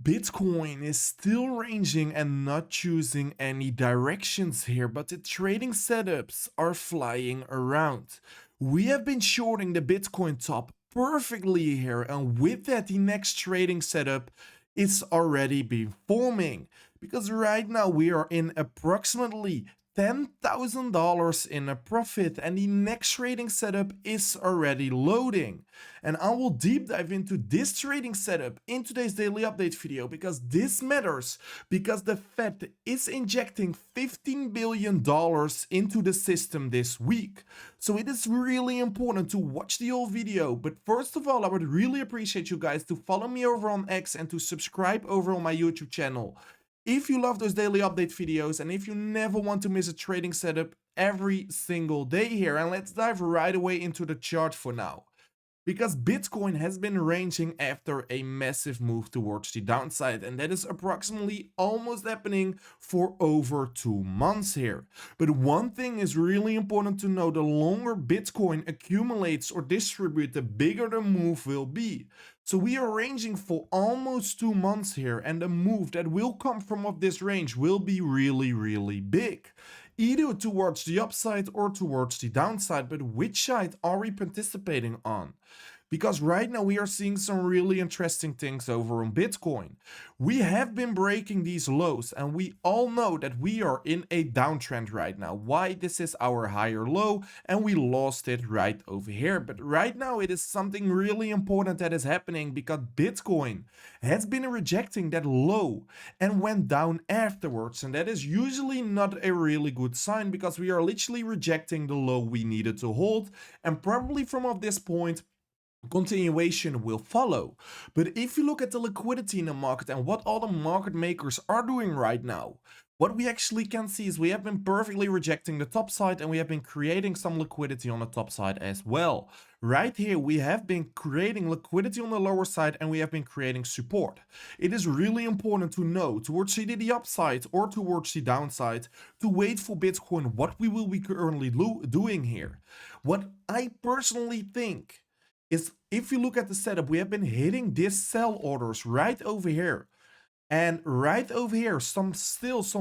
Bitcoin is still ranging and not choosing any directions here, but the trading setups are flying around. We have been shorting the Bitcoin top perfectly here, and with that, the next trading setup is already been forming. Because right now we are in approximately $10,000 in a profit, and the next trading setup is already loading. And I will deep dive into this trading setup in today's daily update video because this matters, because the Fed is injecting $15 billion into the system this week. So it is really important to watch the whole video. But first of all, I would really appreciate you guys to follow me over on X and to subscribe over on my YouTube channel. If you love those daily update videos and if you never want to miss a trading setup every single day here, and let's dive right away into the chart for now. Because Bitcoin has been ranging after a massive move towards the downside, and that is approximately almost happening for over 2 months here. But one thing is really important to know: the longer Bitcoin accumulates or distributes, the bigger the move will be. So we are ranging for almost 2 months here, and the move that will come from of this range will be really big, either towards the upside or towards the downside. But which side are we participating on? Because right now we are seeing some really interesting things over on Bitcoin. We have been breaking these lows, and we all know that we are in a downtrend right now. Why? This is our higher low and we lost it right over here. But right now it is something really important that is happening, because Bitcoin has been rejecting that low and went down afterwards, and that is usually not a really good sign, because we are literally rejecting the low we needed to hold, and probably from of this point continuation will follow. But if you look at the liquidity in the market and what all the market makers are doing right now, what we actually can see is we have been perfectly rejecting the top side, and we have been creating some liquidity on the top side as well. Right here we have been creating liquidity on the lower side, and we have been creating support. It is really important to know towards either the upside or towards the downside to wait for Bitcoin what we will be currently doing here. What I personally think is, if you look at the setup, we have been hitting these sell orders right over here. And right over here, some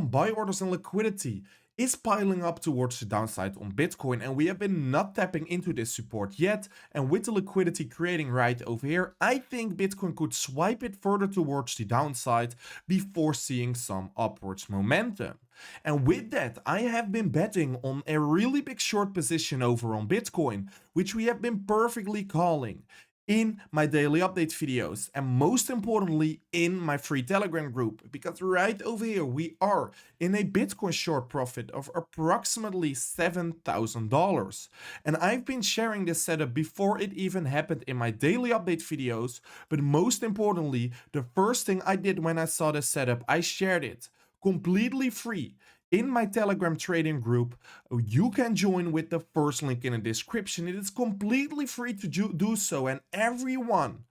buy orders and liquidity is piling up towards the downside on Bitcoin, and we have been not tapping into this support yet. And with the liquidity creating right over here, I think Bitcoin could swipe it further towards the downside before seeing some upwards momentum. And with that, I have been betting on a really big short position over on Bitcoin, which we have been perfectly calling in my daily update videos, and most importantly in my free Telegram group, because right over here we are in a Bitcoin short profit of approximately $7,000. And I've been sharing this setup before it even happened in my daily update videos, but most importantly, the first thing I did when I saw this setup, I shared it completely free in my Telegram trading group. You can join with the first link in the description. It is completely free to do so, and everyone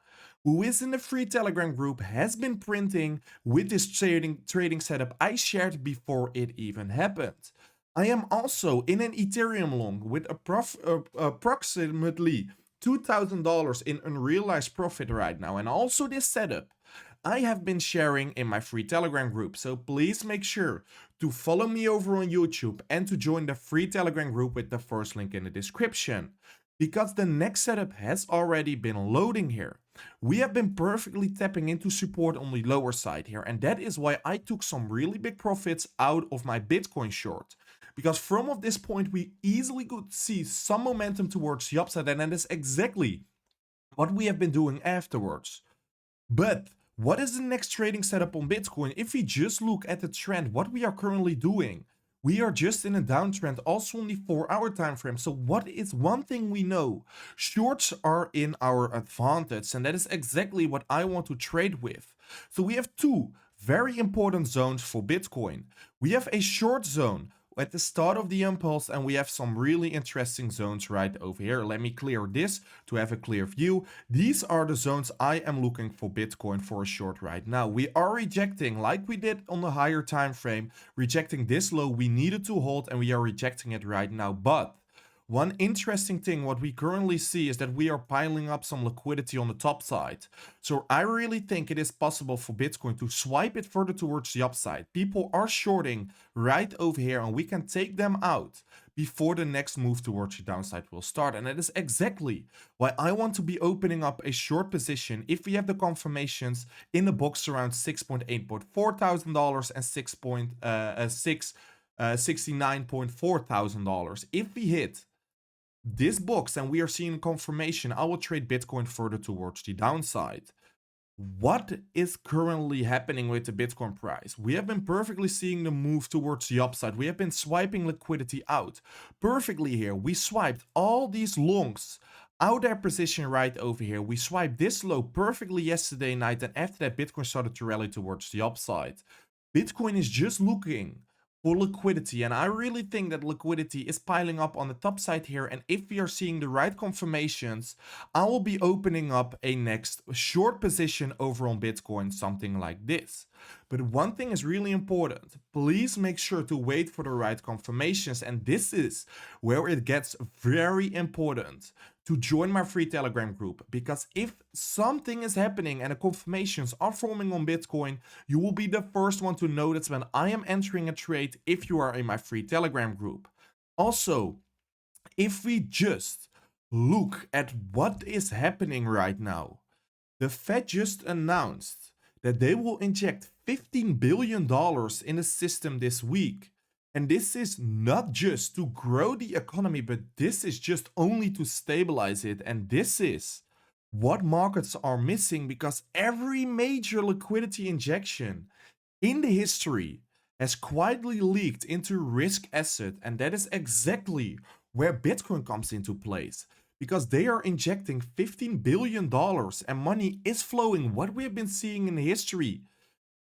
who is in the free Telegram group has been printing with this trading setup I shared before it even happened. I am also in an Ethereum long with approximately $2,000 in unrealized profit right now, and also this setup I have been sharing in my free Telegram group. So please make sure to follow me over on YouTube and to join the free Telegram group with the first link in the description, because the next setup has already been loading here. We have been perfectly tapping into support on the lower side here, and that is why I took some really big profits out of my Bitcoin short. Because from of this point we easily could see some momentum towards the upside, and that is exactly what we have been doing afterwards. But what is the next trading setup on Bitcoin? If we just look at the trend, what we are currently doing, we are just in a downtrend, also on the 4-hour time frame. So what is one thing we know? Shorts are in our advantage, and that is exactly what I want to trade with. So we have two very important zones for Bitcoin. We have a short zone at the start of the impulse, and we have some really interesting zones right over here. Let me clear this to have a clear view. These are the zones I am looking for Bitcoin for a short right now. We are rejecting, like we did on the higher time frame, rejecting this low we needed to hold, and we are rejecting it right now. But One interesting thing what we currently see is that we are piling up some liquidity on the top side. So I really think it is possible for Bitcoin to swipe it further towards the upside. People are shorting right over here and we can take them out before the next move towards the downside will start. And that is exactly why I want to be opening up a short position if we have the confirmations in the box around $6.8 thousand and $69.4 thousand. If we hit this box and we are seeing confirmation, I will trade Bitcoin further towards the downside. What is currently happening with the Bitcoin price? We have been perfectly seeing the move towards the upside. We have been swiping liquidity out perfectly here. We swiped all these longs out their position right over here. We swiped this low perfectly yesterday night, and after that Bitcoin started to rally towards the upside. Bitcoin is just looking for liquidity, and I really think that liquidity is piling up on the top side here, and if we are seeing the right confirmations, I will be opening up a next short position over on Bitcoin, something like this. But one thing is really important. Please make sure to wait for the right confirmations, and this is where it gets very important to join my free Telegram group, because if something is happening and the confirmations are forming on Bitcoin, you will be the first one to notice when I am entering a trade if you are in my free Telegram group. Also, if we just look at what is happening right now, the Fed just announced that they will inject $15 billion in the system this week. And this is not just to grow the economy, but this is just only to stabilize it. And this is what markets are missing, because every major liquidity injection in the history has quietly leaked into risk asset. And that is exactly where Bitcoin comes into place, because they are injecting $15 billion and money is flowing, what we have been seeing in history,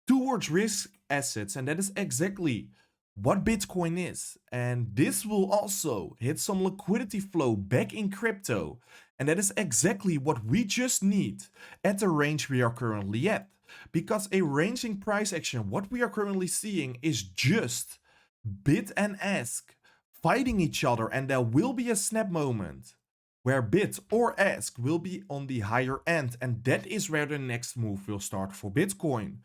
towards risk assets. And that is exactly what Bitcoin is. And this will also hit some liquidity flow back in crypto. And that is exactly what we just need at the range we are currently at. Because a ranging price action, what we are currently seeing is just bid and ask fighting each other, and there will be a snap moment where bid or ask will be on the higher end, and that is where the next move will start for Bitcoin.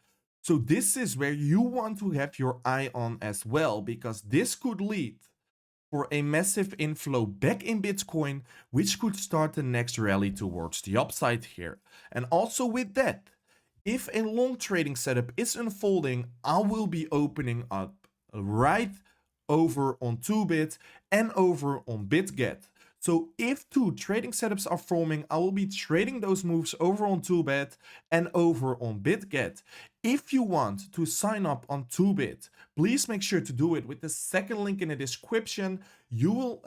So this is where you want to have your eye on as well, because this could lead for a massive inflow back in Bitcoin, which could start the next rally towards the upside here. And also with that, if a long trading setup is unfolding, I will be opening up right over on 2bit and over on BitGet. So if two trading setups are forming, I will be trading those moves over on 2bit and over on BitGet. If you want to sign up on 2bit, please make sure to do it with the second link in the description. You will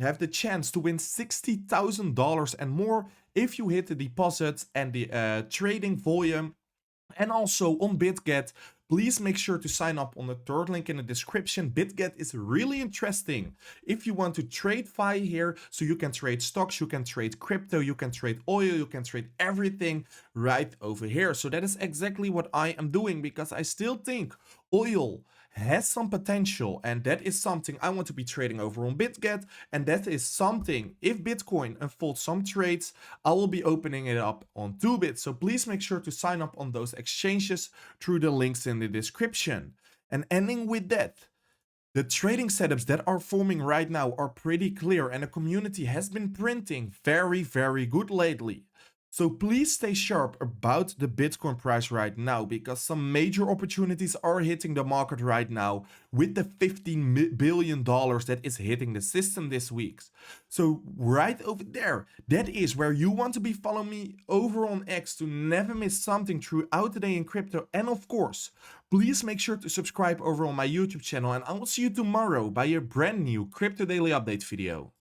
have the chance to win $60,000 and more if you hit the deposits and the trading volume. And also on BitGet, please make sure to sign up on the third link in the description. BitGet is really interesting if you want to trade FI here, so you can trade stocks, you can trade crypto, you can trade oil, you can trade everything right over here. So that is exactly what I am doing, because I still think oil has some potential, and that is something I want to be trading over on BitGet. And that is something, if Bitcoin unfolds some trades, I will be opening it up on 2bit. So please make sure to sign up on those exchanges through the links in the description. And ending with that, the trading setups that are forming right now are pretty clear, and the community has been printing very, very good lately. So please stay sharp about the Bitcoin price right now, because some major opportunities are hitting the market right now with the $15 billion that is hitting the system this week. So right over there, that is where you want to be following me over on X to never miss something throughout the day in crypto. And of course, please make sure to subscribe over on my YouTube channel, and I will see you tomorrow by a brand new Crypto Daily Update video.